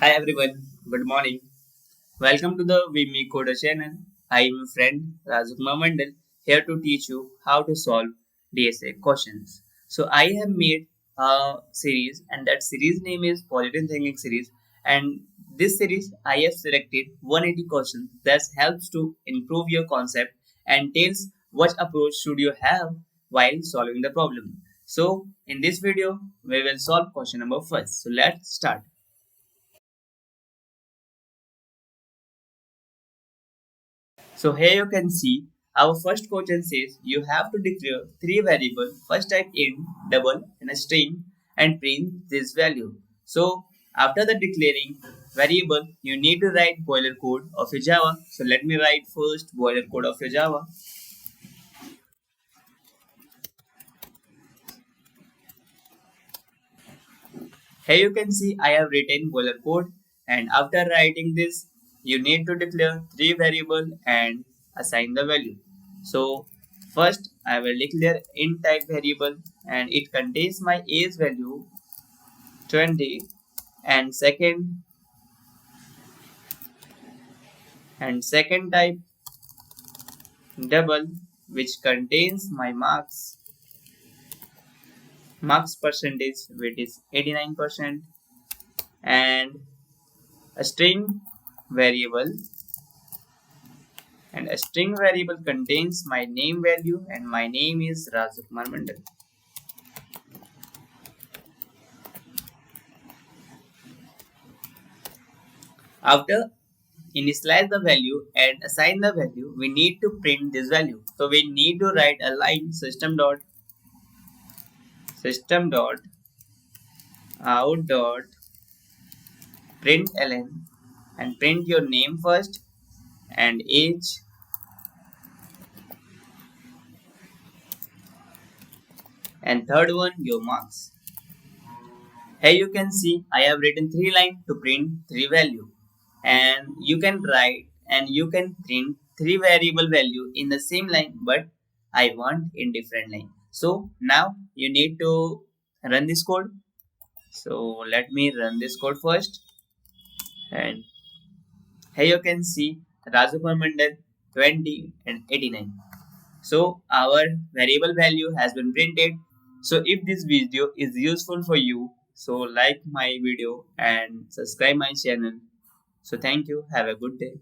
Hi everyone, good morning. Welcome to the Vimy Coder channel. I am your friend Rajakumar Mandal here to teach you how to solve DSA questions. So I have made a series and that series name is Positive Thinking series, and this series I have selected 180 questions that helps to improve your concept and tells what approach should you have while solving the problem. So in this video we will solve question number first. So let's start. So here you can see our first question says you have to declare three variables, first type int, double and a string, and print this value. So after the declaring variable, you need to write boiler code of your Java. So let me write first boiler code of your Java. Here you can see I have written boiler code, and after writing this, you need to declare three variables and assign the value. So first I will declare int type variable and it contains my age value 20, and second type double, which contains my marks percentage, which is 89%, and a string variable, and a string variable contains my name value, and my name is Rajakumar Mandal. After initialize the value and assign the value, we need to print this value. So we need to write a line system.out.println and print your name first and age, and third one your marks. Here you can see I have written three lines to print three value, and you can write and you can print three variable value in the same line, but I want in different line. So now you need to run this code. So let me run this code first, and here you can see Rajakumar Mandal 20 and 89. So our variable value has been printed. So if this video is useful for you, so like my video and subscribe my channel. So thank you. Have a good day.